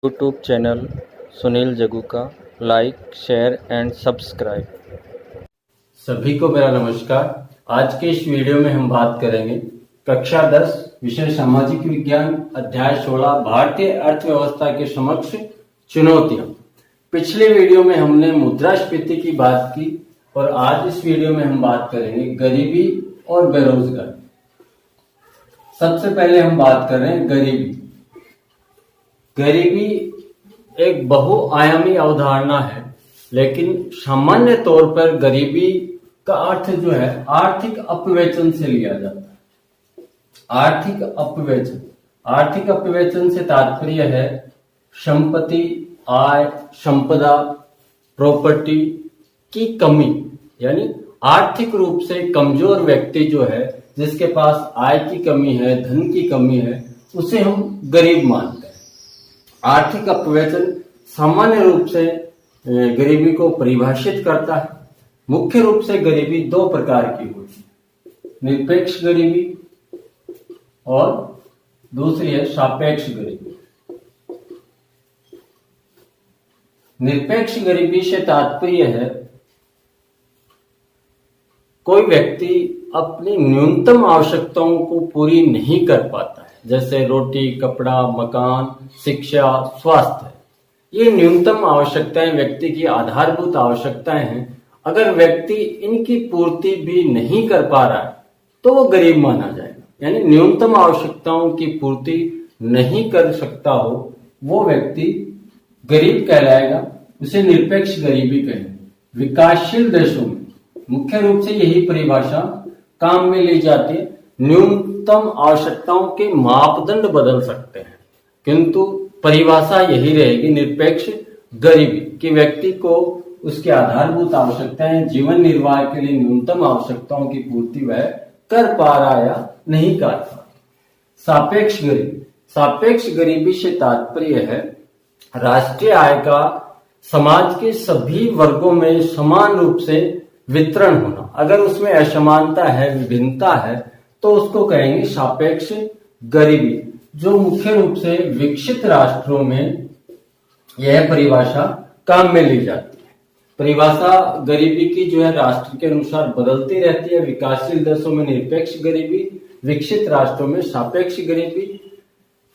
YouTube channel Sunil जगू का like, share and subscribe. सभी को मेरा नमस्कार। आज के इस वीडियो में हम बात करेंगे कक्षा 10 विषय सामाजिक विज्ञान अध्याय 16 भारतीय अर्थव्यवस्था के समक्ष चुनौतियां। पिछले वीडियो में हमने मुद्रास्फीति की बात की और आज इस वीडियो में हम बात करेंगे गरीबी और बेरोजगारी। सबसे पहले हम बात कर रहे हैं गरीबी। गरीबी एक बहुआयामी अवधारणा है, लेकिन सामान्य तौर पर गरीबी का अर्थ जो है आर्थिक अपविवेचन से लिया जाता है। आर्थिक अपविवेचन से तात्पर्य है संपत्ति, आय, संपदा, प्रॉपर्टी की कमी, यानी आर्थिक रूप से कमजोर व्यक्ति जो है, जिसके पास आय की कमी है, धन की कमी है, उसे हम गरीब मानते हैं। आर्थिक अपविवेचन सामान्य रूप से गरीबी को परिभाषित करता है। मुख्य रूप से गरीबी दो प्रकार की होती है, निरपेक्ष गरीबी और दूसरी है सापेक्ष गरीबी। निरपेक्ष गरीबी से तात्पर्य है कोई व्यक्ति अपनी न्यूनतम आवश्यकताओं को पूरी नहीं कर पाता है, जैसे रोटी, कपड़ा, मकान, शिक्षा, स्वास्थ्य। ये न्यूनतम आवश्यकताएं व्यक्ति की आधारभूत आवश्यकताएं हैं। अगर व्यक्ति इनकी पूर्ति भी नहीं कर पा रहा है तो वो गरीब माना जाएगा। यानी न्यूनतम आवश्यकताओं की पूर्ति नहीं कर सकता हो वो व्यक्ति गरीब कहलाएगा, उसे निरपेक्ष गरीबी कहेंगे। विकासशील देशों में मुख्य रूप से यही परिभाषा काम में ली जाती है। न्यूनतम आवश्यकताओं के मापदंड बदल सकते हैं, किंतु परिभाषा यही रहेगी निरपेक्ष गरीबी कि व्यक्ति को उसके आधारभूत आवश्यकताएं, जीवन निर्वाह के लिए न्यूनतम आवश्यकताओं की पूर्ति वह कर पा रहा या नहीं कर पा। सापेक्ष गरीबी से तात्पर्य है राष्ट्रीय आय का समाज के सभी वर्गों में समान रूप से वितरण होना। अगर उसमें असमानता है, विभिन्नता है, तो उसको कहेंगे सापेक्ष गरीबी, जो मुख्य रूप से विकसित राष्ट्रों में यह परिभाषा काम में ली जाती है। परिभाषा गरीबी की जो है राष्ट्र के अनुसार बदलती रहती है। विकासशील देशों में निरपेक्ष गरीबी, विकसित राष्ट्रों में सापेक्ष गरीबी।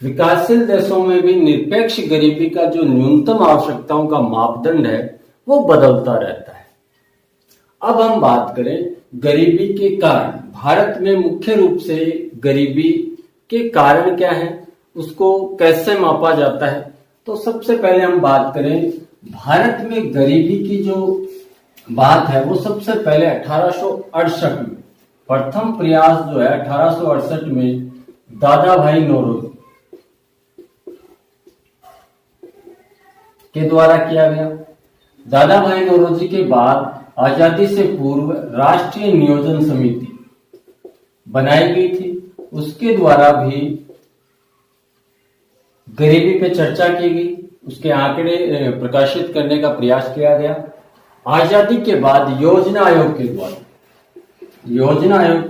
विकासशील देशों में भी निरपेक्ष गरीबी का जो न्यूनतम आवश्यकताओं का मापदंड है वो बदलता रहता है। अब हम बात करें गरीबी के कारण। भारत में मुख्य रूप से गरीबी के कारण क्या है, उसको कैसे मापा जाता है, तो सबसे पहले हम बात करें भारत में गरीबी की जो बात है वो सबसे पहले 1868 में प्रथम प्रयास जो है 1868 में दादा भाई नौरोजी के द्वारा किया गया। दादा भाई नौरोजी के बाद आजादी से पूर्व राष्ट्रीय नियोजन समिति बनाई गई थी। उसके द्वारा भी गरीबी पे चर्चा की गई, उसके आंकड़े प्रकाशित करने का प्रयास किया गया। आजादी के बाद योजना आयोग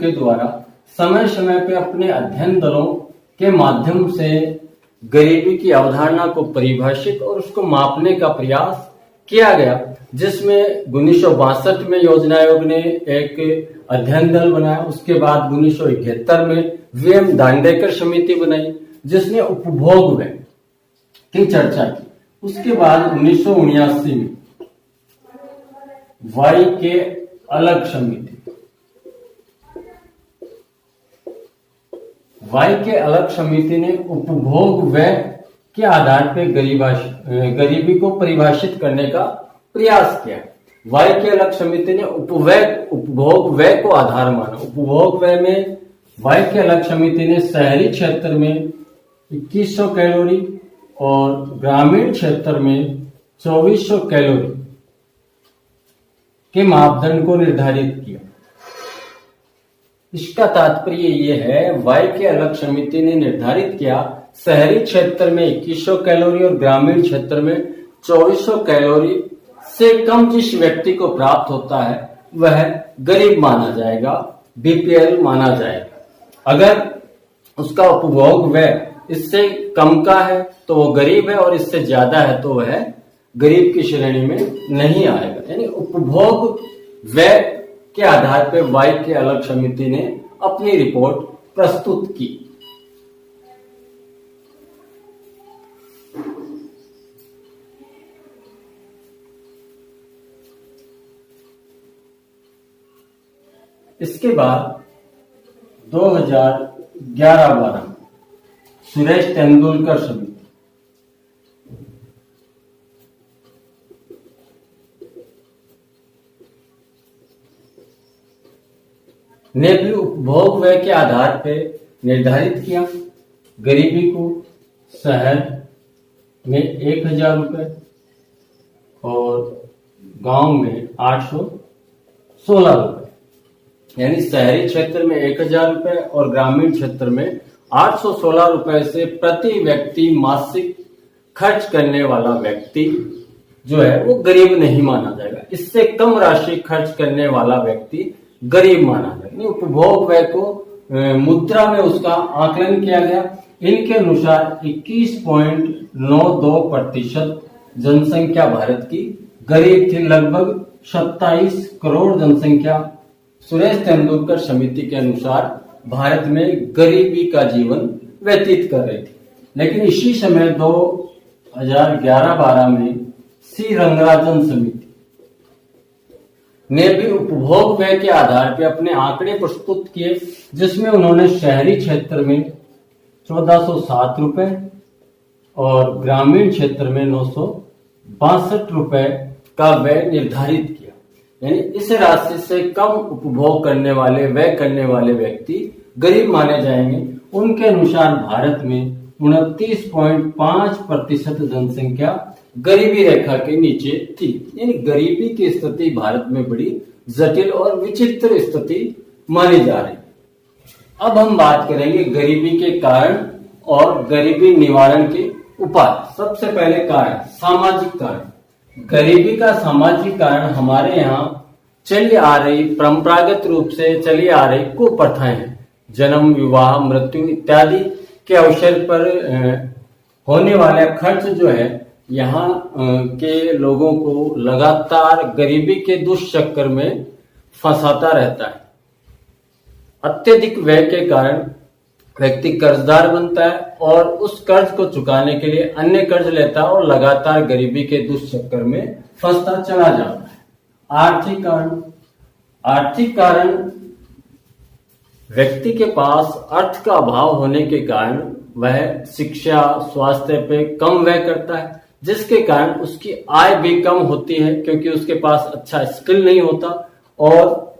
के द्वारा समय समय पे अपने अध्ययन दलों के माध्यम से गरीबी की अवधारणा को परिभाषित और उसको मापने का प्रयास किया गया, जिसमें 1962 में योजना आयोग ने एक अध्ययन दल बनाया। उसके बाद 1971 में वीएम दांडेकर समिति बनाई, जिसने उपभोग व्यय की चर्चा की। उसके बाद 1979 में वाई के अलग समिति ने उपभोग व्यय के आधार पर गरीबी को परिभाषित करने का प्रयास किया। वाई के अलग समिति ने उपभोग व्यय को आधार माना। उपभोग व्यय में वाई के अलग समिति ने शहरी क्षेत्र में 2100 कैलोरी और ग्रामीण क्षेत्र में 2400 कैलोरी के मापदंड को निर्धारित किया। इसका तात्पर्य यह है, वाई के अलग समिति ने निर्धारित किया शहरी क्षेत्र में 2100 कैलोरी और ग्रामीण क्षेत्र में 2400 कैलोरी से कम जिस व्यक्ति को प्राप्त होता है वह गरीब माना जाएगा, बीपीएल माना जाएगा। अगर उसका उपभोग व्यय इससे कम का है तो वो गरीब है, और इससे ज्यादा है तो वह गरीब की श्रेणी में नहीं आएगा। यानी उपभोग व्यय के आधार पर वाई के अलग समिति ने अपनी रिपोर्ट प्रस्तुत की। इसके बाद 2011-12 सुरेश तेंदुलकर समिति ने भी उपभोग व्यय के आधार पर निर्धारित किया। गरीबी को शहर में 1000 रुपये और गांव में 816 रुपये, यानी शहरी क्षेत्र में 1000 रुपये और ग्रामीण क्षेत्र में 816 रुपये से प्रति व्यक्ति मासिक खर्च करने वाला व्यक्ति जो है वो गरीब नहीं माना जाएगा। इससे कम राशि खर्च करने वाला व्यक्ति गरीब माना जाएगा। उपभोग व्यय को मुद्रा में उसका आकलन किया गया। इनके अनुसार 21.92% जनसंख्या भारत की गरीब थी। लगभग 27 करोड़ जनसंख्या सुरेश तेंदुलकर समिति के अनुसार भारत में गरीबी का जीवन व्यतीत कर रही थी। लेकिन इसी समय 2011-12 में सी रंगराजन समिति ने भी उपभोग व्यय के आधार पर अपने आंकड़े प्रस्तुत किए, जिसमें उन्होंने शहरी क्षेत्र में 1407 रुपए और ग्रामीण क्षेत्र में 962 रुपए का व्यय निर्धारित किया। यानी इस राशि से कम उपभोग करने वाले, व्यय करने वाले व्यक्ति गरीब माने जाएंगे। उनके अनुसार भारत में 29.5% जनसंख्या गरीबी रेखा के नीचे थी। यानी गरीबी की स्थिति भारत में बड़ी जटिल और विचित्र स्थिति मानी जा रही है। अब हम बात करेंगे गरीबी के कारण और गरीबी निवारण के उपाय। सबसे पहले कारण, सामाजिक कारण। गरीबी का सामाजिक कारण हमारे यहाँ चली आ रही, परंपरागत रूप से चली आ रही कुप्रथाएं हैं। जन्म, विवाह, मृत्यु इत्यादि के अवसर पर होने वाला खर्च जो है यहाँ के लोगों को लगातार गरीबी के दुष्चक्र में फंसाता रहता है। अत्यधिक व्यय के कारण व्यक्ति कर्जदार बनता है और उस कर्ज को चुकाने के लिए अन्य कर्ज लेता है और लगातार गरीबी के दुष्चक्र में फंसता चला जाता है। आर्थिक कारण, आर्थिक कारण व्यक्ति के पास अर्थ का अभाव होने के कारण वह शिक्षा, स्वास्थ्य पे कम व्यय करता है, जिसके कारण उसकी आय भी कम होती है, क्योंकि उसके पास अच्छा स्किल नहीं होता और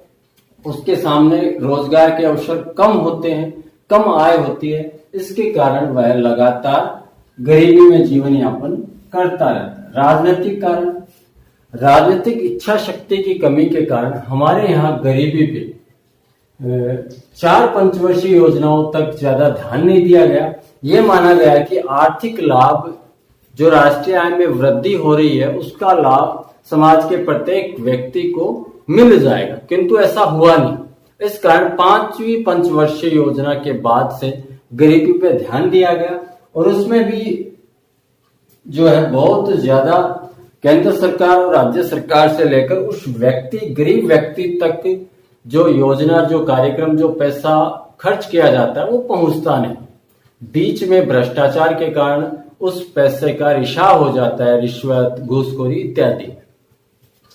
उसके सामने रोजगार के अवसर कम होते हैं, कम आय होती है। इसके कारण वह लगातार गरीबी में जीवन यापन करता रहता है। राजनीतिक कारण, राजनीतिक इच्छा शक्ति की कमी के कारण हमारे यहाँ गरीबी पे 4 पंचवर्षीय योजनाओं तक ज्यादा ध्यान नहीं दिया गया। ये माना गया कि आर्थिक लाभ, जो राष्ट्रीय आय में वृद्धि हो रही है, उसका लाभ समाज के प्रत्येक व्यक्ति को मिल जाएगा, किंतु ऐसा हुआ नहीं। इस कारण 5वीं पंचवर्षीय योजना के बाद से गरीबी पे ध्यान दिया गया और उसमें भी जो है बहुत ज्यादा केंद्र सरकार और राज्य सरकार से लेकर उस व्यक्ति, गरीब व्यक्ति तक जो योजना, जो कार्यक्रम, जो पैसा खर्च किया जाता है वो पहुंचता नहीं। बीच में भ्रष्टाचार के कारण उस पैसे का रिसाव हो जाता है, रिश्वत, घूसखोरी इत्यादि।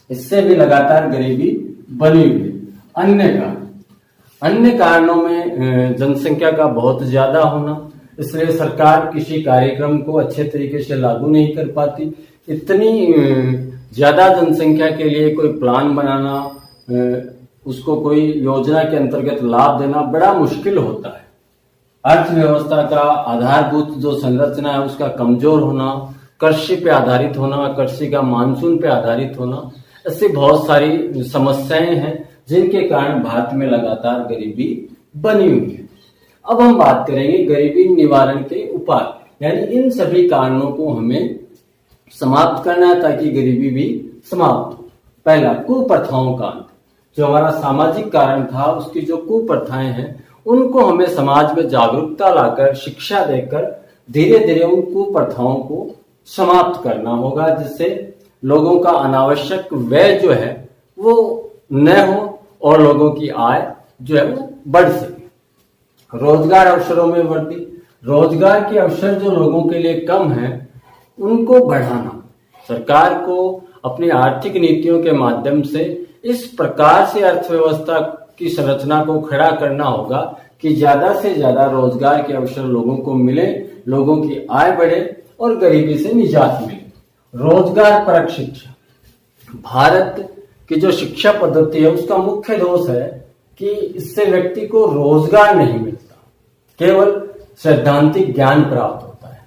इससे भी लगातार गरीबी बनी हुई है। अन्य कारणों में जनसंख्या का बहुत ज्यादा होना, इसलिए सरकार किसी कार्यक्रम को अच्छे तरीके से लागू नहीं कर पाती। इतनी ज्यादा जनसंख्या के लिए कोई प्लान बनाना, उसको कोई योजना के अंतर्गत लाभ देना बड़ा मुश्किल होता है। अर्थव्यवस्था का आधारभूत जो संरचना है उसका कमजोर होना, कृषि पे आधारित होना, कृषि का मानसून पे आधारित होना, ऐसी बहुत सारी समस्याएं हैं जिनके कारण भारत में लगातार गरीबी बनी हुई है। अब हम बात करेंगे गरीबी निवारण के उपाय, यानी इन सभी कारणों को हमें समाप्त करना है ताकि गरीबी भी समाप्त हो। पहला, कुप्रथाओं का अंत। जो हमारा सामाजिक कारण था, उसकी जो कुप्रथाएं हैं उनको हमें समाज में जागरूकता लाकर, शिक्षा देकर धीरे धीरे उन कुप्रथाओं को समाप्त करना होगा, जिससे लोगों का अनावश्यक व्यय जो है वो न हो और लोगों की आय जो है वो बढ़ सके। रोजगार अवसरों में वृद्धि, रोजगार के अवसर जो लोगों के लिए कम है उनको बढ़ाना। सरकार को अपनी आर्थिक नीतियों के माध्यम से इस प्रकार से अर्थव्यवस्था की संरचना को खड़ा करना होगा कि ज्यादा से ज्यादा रोजगार के अवसर लोगों को मिले, लोगों की आय बढ़े और गरीबी से निजात मिले। रोजगार परक शिक्षा, भारत की जो शिक्षा पद्धति है उसका मुख्य दोष है कि इससे व्यक्ति को रोजगार नहीं मिलता, केवल सैद्धांतिक ज्ञान प्राप्त होता है।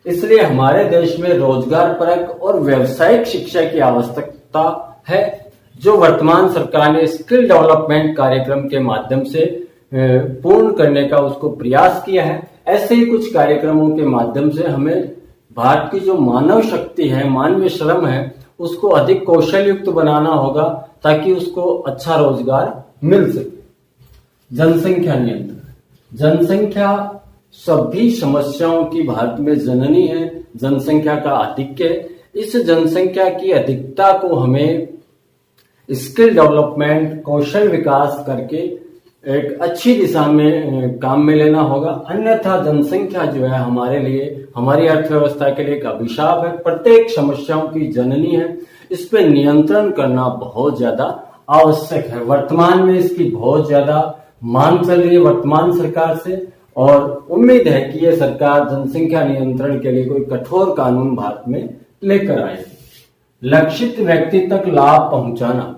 इसलिए हमारे देश में रोजगार परक और व्यावसायिक शिक्षा की आवश्यकता है, जो वर्तमान सरकार ने स्किल डेवलपमेंट कार्यक्रम के माध्यम से पूर्ण करने का उसको प्रयास किया है। ऐसे ही कुछ कार्यक्रमों के माध्यम से हमें भारत की जो मानव शक्ति है, मानवीय श्रम है, उसको अधिक कौशल युक्त बनाना होगा ताकि उसको अच्छा रोजगार मिल सके। जनसंख्या नियंत्रण, जनसंख्या सभी समस्याओं की भारत में जननी है, जनसंख्या का आधिक्य है। इस जनसंख्या की अधिकता को हमें स्किल डेवलपमेंट, कौशल विकास करके एक अच्छी दिशा में काम में लेना होगा, अन्यथा जनसंख्या जो है हमारे लिए, हमारी अर्थव्यवस्था के लिए एक अभिशाप है, प्रत्येक समस्याओं की जननी है। इस पे नियंत्रण करना बहुत ज्यादा आवश्यक है। वर्तमान में इसकी बहुत ज्यादा मांग चल रही है वर्तमान सरकार से, और उम्मीद है कि यह सरकार जनसंख्या नियंत्रण के लिए कोई कठोर कानून भारत में लेकर आएगी। लक्षित व्यक्ति तक लाभ पहुंचाना,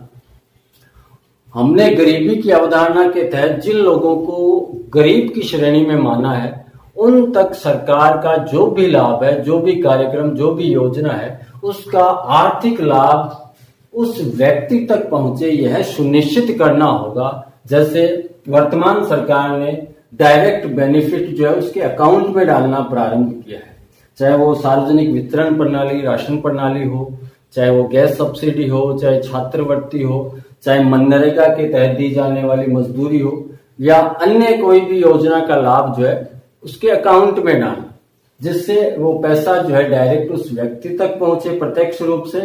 हमने गरीबी की अवधारणा के तहत जिन लोगों को गरीब की श्रेणी में माना है उन तक सरकार का जो भी लाभ है, जो भी कार्यक्रम, जो भी योजना है, उसका आर्थिक लाभ उस व्यक्ति तक पहुंचे, यह सुनिश्चित करना होगा। जैसे वर्तमान सरकार ने डायरेक्ट बेनिफिट जो है उसके अकाउंट में डालना प्रारंभ किया है, चाहे वो सार्वजनिक वितरण प्रणाली, राशन प्रणाली हो, चाहे वो गैस सब्सिडी हो, चाहे छात्रवृत्ति हो, चाहे मनरेगा के तहत दी जाने वाली मजदूरी हो, या अन्य कोई भी योजना का लाभ जो है उसके अकाउंट में डालना, जिससे वो पैसा जो है डायरेक्ट उस व्यक्ति तक पहुंचे प्रत्यक्ष रूप से।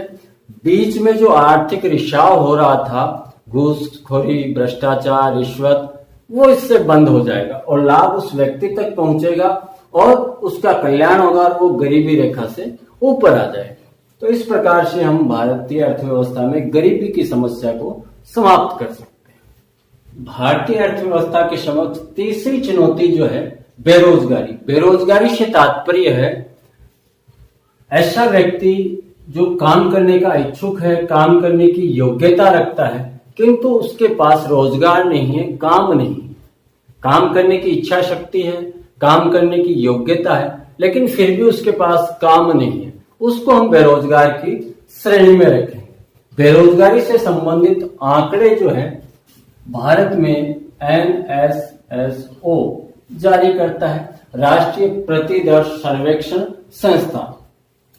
बीच में जो आर्थिक रिसाव हो रहा था, घूसखोरी, भ्रष्टाचार, रिश्वत, वो इससे बंद हो जाएगा और लाभ उस व्यक्ति तक पहुंचेगा और उसका कल्याण होगा और वो गरीबी रेखा से ऊपर आ जाएगा। तो इस प्रकार से हम भारतीय अर्थव्यवस्था में गरीबी की समस्या को समाप्त कर सकते हैं। भारतीय अर्थव्यवस्था के समक्ष तीसरी चुनौती जो है बेरोजगारी। बेरोजगारी से तात्पर्य है ऐसा व्यक्ति जो काम करने का इच्छुक है, काम करने की योग्यता रखता है, किंतु उसके पास रोजगार नहीं है, काम नहीं है। काम करने की इच्छा शक्ति है, काम करने की योग्यता है, लेकिन फिर भी उसके पास काम नहीं है, उसको हम बेरोजगार की श्रेणी में रखें। बेरोजगारी से संबंधित आंकड़े जो है भारत में NSSO जारी करता है, राष्ट्रीय प्रतिवर्ष सर्वेक्षण संस्था।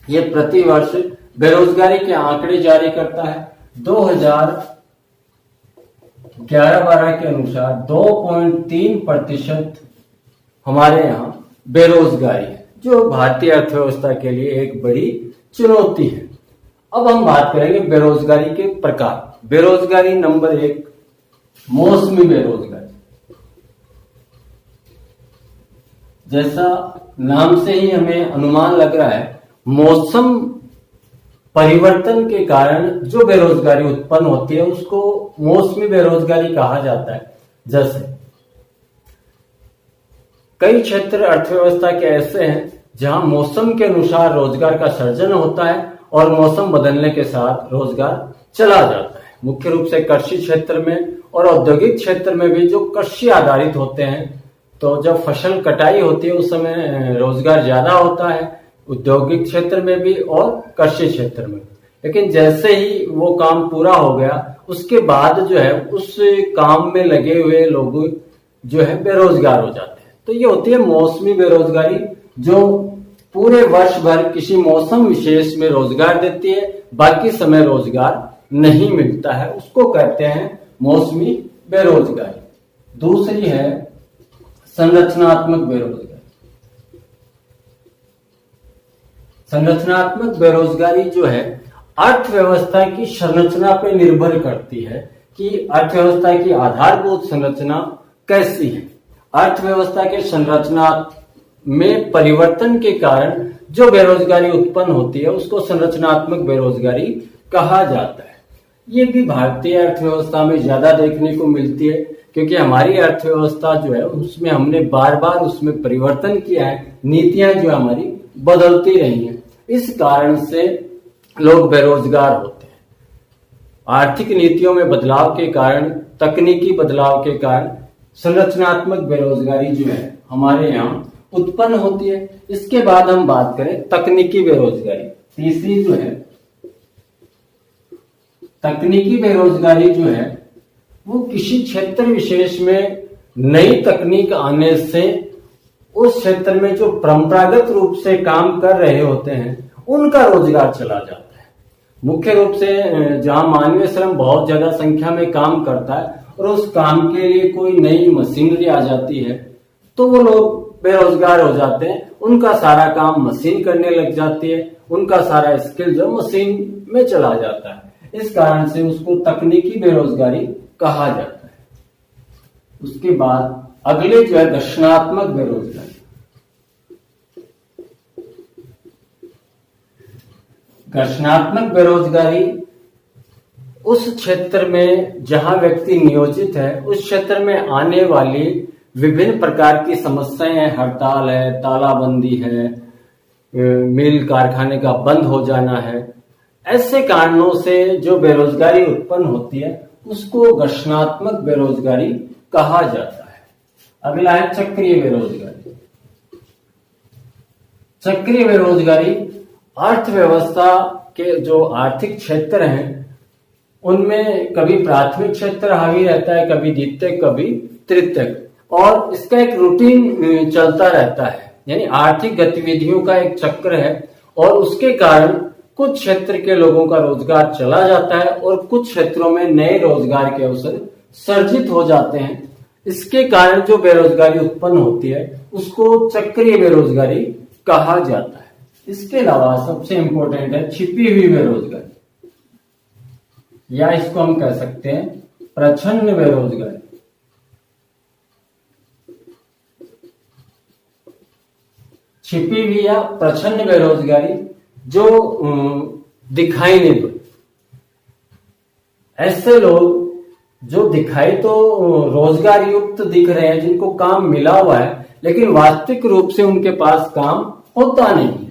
ये प्रतिवर्ष बेरोजगारी के आंकड़े जारी करता है। 2011-12 के अनुसार 2.3% हमारे यहाँ बेरोजगारी है, जो भारतीय अर्थव्यवस्था के लिए एक बड़ी चुनौती है। अब हम बात करेंगे बेरोजगारी के प्रकार। बेरोजगारी नंबर 1, मौसमी बेरोजगारी। जैसा नाम से ही हमें अनुमान लग रहा है, मौसम परिवर्तन के कारण जो बेरोजगारी उत्पन्न होती है उसको मौसमी बेरोजगारी कहा जाता है। जैसे कई क्षेत्र अर्थव्यवस्था के ऐसे हैं जहां मौसम के अनुसार रोजगार का सृजन होता है और मौसम बदलने के साथ रोजगार चला जाता है। मुख्य रूप से कृषि क्षेत्र में और औद्योगिक क्षेत्र में भी, जो कृषि आधारित होते हैं, तो जब फसल कटाई होती है उस समय रोजगार ज्यादा होता है, औद्योगिक क्षेत्र में भी और कृषि क्षेत्र में। लेकिन जैसे ही वो काम पूरा हो गया उसके बाद जो है उस काम में लगे हुए लोग जो है बेरोजगार हो जाते हैं। तो ये होती है मौसमी बेरोजगारी, जो पूरे वर्ष भर किसी मौसम विशेष में रोजगार देती है, बाकी समय रोजगार नहीं मिलता है, उसको कहते हैं मौसमी बेरोजगारी। दूसरी है संरचनात्मक बेरोजगारी। संरचनात्मक बेरोजगारी जो है अर्थव्यवस्था की संरचना पे निर्भर करती है कि अर्थव्यवस्था की आधारभूत संरचना कैसी है। अर्थव्यवस्था के संरचना में परिवर्तन के कारण जो बेरोजगारी उत्पन्न होती है उसको संरचनात्मक बेरोजगारी कहा जाता है। ये भी भारतीय अर्थव्यवस्था में ज्यादा देखने को मिलती है क्योंकि हमारी अर्थव्यवस्था जो है उसमें हमने बार बार उसमें परिवर्तन किया है, नीतियां जो हमारी बदलती रही हैं, इस कारण से लोग बेरोजगार होते हैं। आर्थिक नीतियों में बदलाव के कारण, तकनीकी बदलाव के कारण संरचनात्मक बेरोजगारी जो है हमारे यहाँ उत्पन्न होती है। इसके बाद हम बात करें तकनीकी बेरोजगारी, तीसरी जो है तकनीकी बेरोजगारी जो है वो किसी क्षेत्र विशेष में नई तकनीक आने से उस क्षेत्र में जो परंपरागत रूप से काम कर रहे होते हैं उनका रोजगार चला जाता है। मुख्य रूप से जहां मानवीय श्रम बहुत ज्यादा संख्या में काम करता है और उस काम के लिए कोई नई मशीनरी आ जाती है तो वो लोग बेरोजगार हो जाते हैं, उनका सारा काम मशीन करने लग जाती है, उनका सारा स्किल जो मशीन में चला जाता है। इस कारण से उसको तकनीकी बेरोजगारी कहा जाता है। उसके बाद अगले जो है दर्शनात्मक बेरोजगारी। दर्शनात्मक बेरोजगारी उस क्षेत्र में जहां व्यक्ति नियोजित है उस क्षेत्र में आने वाली विभिन्न प्रकार की समस्याएं हैं, हड़ताल है, तालाबंदी है, मिल कारखाने का बंद हो जाना है, ऐसे कारणों से जो बेरोजगारी उत्पन्न होती है उसको घर्षणात्मक बेरोजगारी कहा जाता है। अगला है चक्रीय बेरोजगारी। चक्रीय बेरोजगारी अर्थव्यवस्था के जो आर्थिक क्षेत्र हैं उनमें कभी प्राथमिक क्षेत्र हावी रहता है, कभी द्वितीयक, कभी तृतीयक, और इसका एक रूटीन चलता रहता है, यानी आर्थिक गतिविधियों का एक चक्र है और उसके कारण कुछ क्षेत्र के लोगों का रोजगार चला जाता है और कुछ क्षेत्रों में नए रोजगार के अवसर सर्जित हो जाते हैं। इसके कारण जो बेरोजगारी उत्पन्न होती है उसको चक्रीय बेरोजगारी कहा जाता है। इसके अलावा सबसे इंपॉर्टेंट है छिपी हुई बेरोजगारी, या इसको हम कह सकते हैं प्रच्छन्न बेरोजगारी। छिपी हुई या प्रच्छन्न बेरोजगारी जो दिखाई नहीं पड़ती। ऐसे लोग जो दिखाई तो रोजगार युक्त दिख रहे हैं, जिनको काम मिला हुआ है, लेकिन वास्तविक रूप से उनके पास काम होता नहीं है,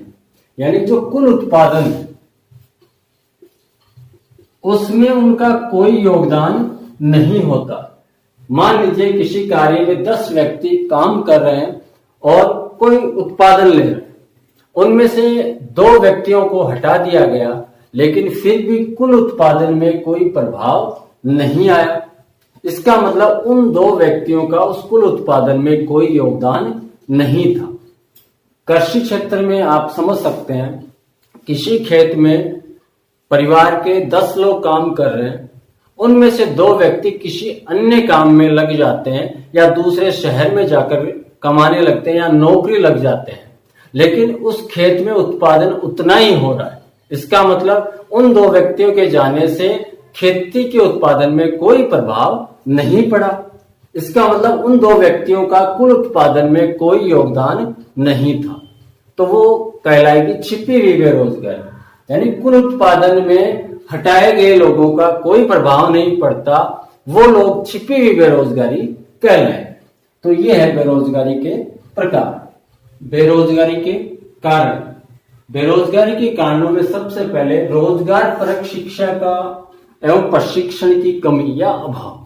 यानी जो कुल उत्पादन है उसमें उनका कोई योगदान नहीं होता। मान लीजिए किसी कार्य में 10 व्यक्ति काम कर रहे हैं और कोई उत्पादन ले रहे हैं, उनमें से 2 व्यक्तियों को हटा दिया गया, लेकिन फिर भी कुल उत्पादन में कोई प्रभाव नहीं आया। इसका मतलब उन 2 व्यक्तियों का उस कुल उत्पादन में कोई योगदान नहीं था। कृषि क्षेत्र में आप समझ सकते हैं, किसी खेत में परिवार के 10 लोग काम कर रहे हैं, उनमें से 2 व्यक्ति किसी अन्य काम में लग जाते हैं या दूसरे शहर में जाकर कमाने लगते हैं या नौकरी लग जाते हैं, लेकिन उस खेत में उत्पादन उतना ही हो रहा है। इसका मतलब उन 2 व्यक्तियों के जाने से खेती के उत्पादन में कोई प्रभाव नहीं पड़ा। इसका मतलब उन 2 व्यक्तियों का कुल उत्पादन में कोई योगदान नहीं था, तो वो कहलाएगी छिपी हुई बेरोजगारी। यानी कुल उत्पादन में हटाए गए लोगों का कोई प्रभाव नहीं पड़ता, वो लोग छिपी हुई बेरोजगारी कहलाए। तो ये है बेरोजगारी के प्रकार। बेरोजगारी के कारण, बेरोजगारी के कारणों में सबसे पहले रोजगार परक शिक्षा का एवं प्रशिक्षण की कमी या अभाव।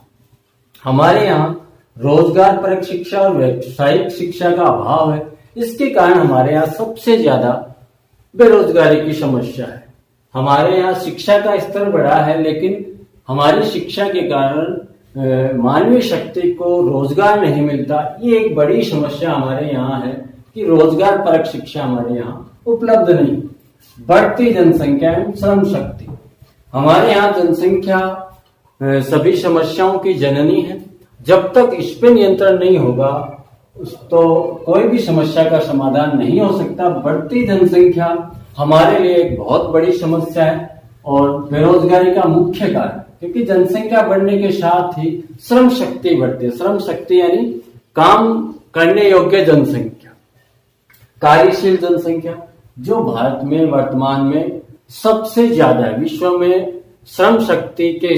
हमारे यहाँ रोजगार परक शिक्षा और व्यावसायिक शिक्षा का अभाव है। इसके कारण हमारे यहाँ सबसे ज्यादा बेरोजगारी की समस्या है। हमारे यहाँ शिक्षा का स्तर बढ़ा है, लेकिन हमारी शिक्षा के कारण मानवीय शक्ति को रोजगार नहीं मिलता। ये एक बड़ी समस्या हमारे यहाँ है कि रोजगार परक शिक्षा हमारे यहाँ उपलब्ध नहीं। बढ़ती जनसंख्या एवं श्रम शक्ति, हमारे यहाँ जनसंख्या सभी समस्याओं की जननी है। जब तक इस पे नियंत्रण नहीं होगा तो कोई भी समस्या का समाधान नहीं हो सकता। बढ़ती जनसंख्या हमारे लिए एक बहुत बड़ी समस्या है और बेरोजगारी का मुख्य कारण, क्योंकि जनसंख्या बढ़ने के साथ ही श्रम शक्ति बढ़ती है। श्रम शक्ति यानी काम करने योग्य जनसंख्या, कार्यशील जनसंख्या, जो भारत में वर्तमान में सबसे ज्यादा है। विश्व में श्रम शक्ति के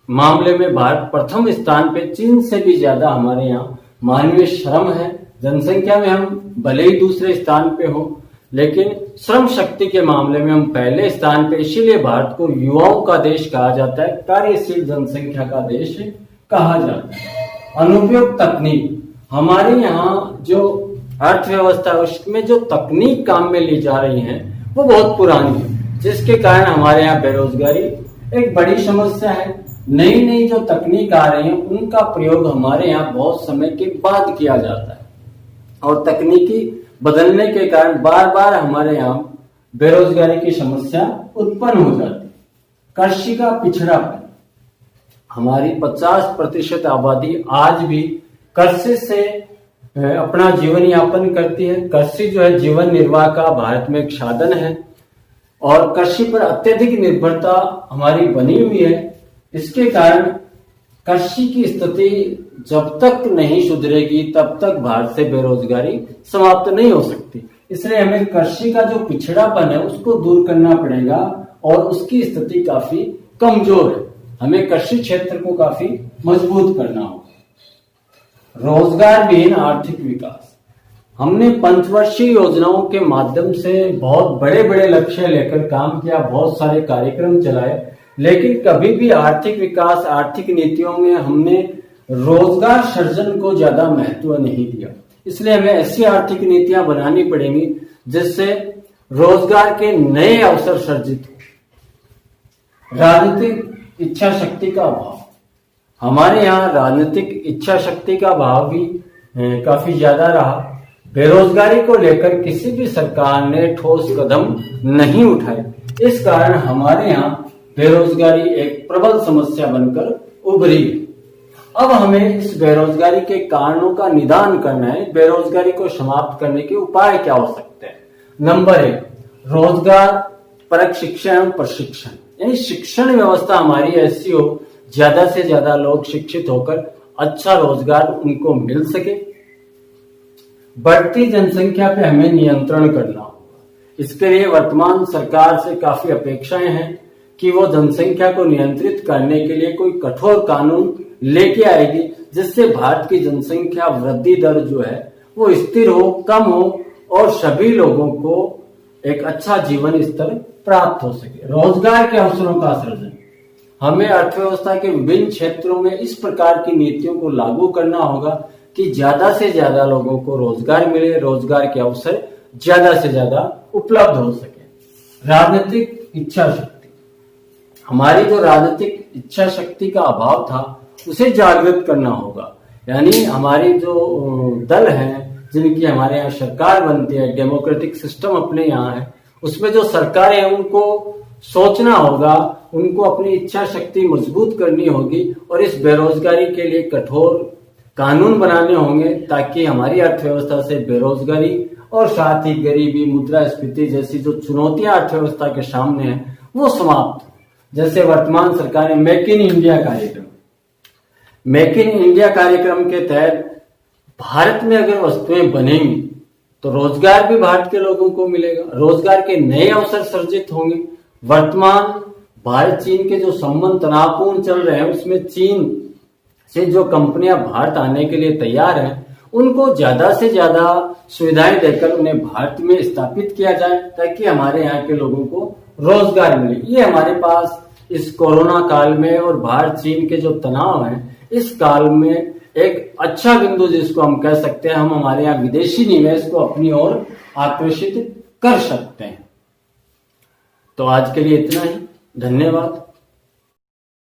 मामले में भारत प्रथम स्थान पे, चीन से भी ज्यादा हमारे यहाँ मानवीय श्रम है। जनसंख्या में हम भले ही दूसरे स्थान पे हो, लेकिन श्रम शक्ति के मामले में हम पहले स्थान पे। इसीलिए भारत को युवाओं का देश कहा जाता है, कार्यशील जनसंख्या का देश कहा जाता है। अनुपयुक्त तकनीक, हमारे यहाँ जो अर्थव्यवस्था है उसमें जो तकनीक काम में ली जा रही है वो बहुत पुरानी है, जिसके कारण हमारे यहाँ बेरोजगारी एक बड़ी समस्या है। नई नई जो तकनीक आ रही है उनका प्रयोग हमारे यहाँ बहुत समय के बाद किया जाता है और तकनीकी बदलने के कारण बार बार हमारे यहाँ बेरोजगारी की समस्या उत्पन्न हो जाती है। कृषि का पिछड़ापन, हमारी 50% आबादी आज भी कृषि से अपना जीवन यापन करती है। कृषि जो है जीवन निर्वाह का भारत में एक साधन है और कृषि पर अत्यधिक निर्भरता हमारी बनी हुई है। इसके कारण कृषि की स्थिति जब तक नहीं सुधरेगी तब तक भारत से बेरोजगारी समाप्त नहीं हो सकती। इसलिए हमें कृषि का जो पिछड़ापन है उसको दूर करना पड़ेगा और उसकी स्थिति काफी कमजोर है। हमें कृषि क्षेत्र को काफी मजबूत करना होगा। रोजगार विहीन आर्थिक विकास, हमने पंचवर्षीय योजनाओं के माध्यम से बहुत बड़े बड़े लक्ष्य लेकर काम किया, बहुत सारे कार्यक्रम चलाए, लेकिन कभी भी आर्थिक विकास, आर्थिक नीतियों में हमने रोजगार सृजन को ज्यादा महत्व नहीं दिया। इसलिए हमें ऐसी आर्थिक नीतियां बनानी पड़ेंगी जिससे रोजगार के नए अवसर सर्जित हो। राजनीतिक इच्छा शक्ति का अभाव, हमारे यहाँ राजनीतिक इच्छा शक्ति का अभाव भी काफी ज्यादा रहा। बेरोजगारी को लेकर किसी भी सरकार ने ठोस कदम नहीं उठाए। इस कारण हमारे यहाँ बेरोजगारी एक प्रबल समस्या बनकर उभरी है। अब हमें इस बेरोजगारी के कारणों का निदान करना है। बेरोजगारी को समाप्त करने के उपाय क्या हो सकते हैं? नंबर 1, रोजगार परक शिक्षण एवं प्रशिक्षण, यानी शिक्षण व्यवस्था हमारी ऐसी हो ज्यादा से ज्यादा लोग शिक्षित होकर अच्छा रोजगार उनको मिल सके। बढ़ती जनसंख्या पे हमें नियंत्रण करना होगा। इसके लिए वर्तमान सरकार से काफी अपेक्षाएं हैं कि वो जनसंख्या को नियंत्रित करने के लिए कोई कठोर कानून लेके आएगी, जिससे भारत की जनसंख्या वृद्धि दर जो है वो स्थिर हो, कम हो और सभी लोगों को एक अच्छा जीवन स्तर प्राप्त हो सके। रोजगार के अवसरों का सृजन, हमें अर्थव्यवस्था के विभिन्न क्षेत्रों में इस प्रकार की नीतियों को लागू करना होगा कि ज्यादा से ज्यादा लोगों को रोजगार मिले, रोजगार के अवसर ज्यादा से ज्यादा उपलब्ध हो सके। राजनीतिक इच्छा शक्ति, हमारी जो राजनीतिक इच्छा शक्ति का अभाव था उसे जागृत करना होगा। यानी हमारी जो दल हैं जिनकी हमारे यहाँ सरकार बनती है, डेमोक्रेटिक सिस्टम अपने यहाँ है, उसमें जो सरकारें हैं उनको सोचना होगा, उनको अपनी इच्छा शक्ति मजबूत करनी होगी और इस बेरोजगारी के लिए कठोर कानून बनाने होंगे ताकि हमारी अर्थव्यवस्था से बेरोजगारी और साथ ही गरीबी, मुद्रास्फीति जैसी जो चुनौतियां अर्थव्यवस्था के सामने हैं वो समाप्त। जैसे वर्तमान सरकार ने मेक इन इंडिया कार्यक्रम के तहत भारत में अगर वस्तुएं बनेंगी तो रोजगार भी भारत के लोगों को मिलेगा, रोजगार के नए अवसर सर्जित होंगे। वर्तमान भारत चीन के जो संबंध तनावपूर्ण चल रहे हैं उसमें चीन से जो कंपनियां भारत आने के लिए तैयार हैं उनको ज्यादा से ज्यादा सुविधाएं देकर उन्हें भारत में स्थापित किया जाए ताकि हमारे यहाँ के लोगों को रोजगार मिले। ये हमारे पास इस कोरोना काल में और भारत चीन के जो तनाव है इस काल में एक अच्छा बिंदु जिसको हम कह सकते हैं, हम हमारे यहाँ विदेशी निवेश को अपनी ओर आकर्षित कर सकते हैं। तो आज के लिए इतना ही, धन्यवाद।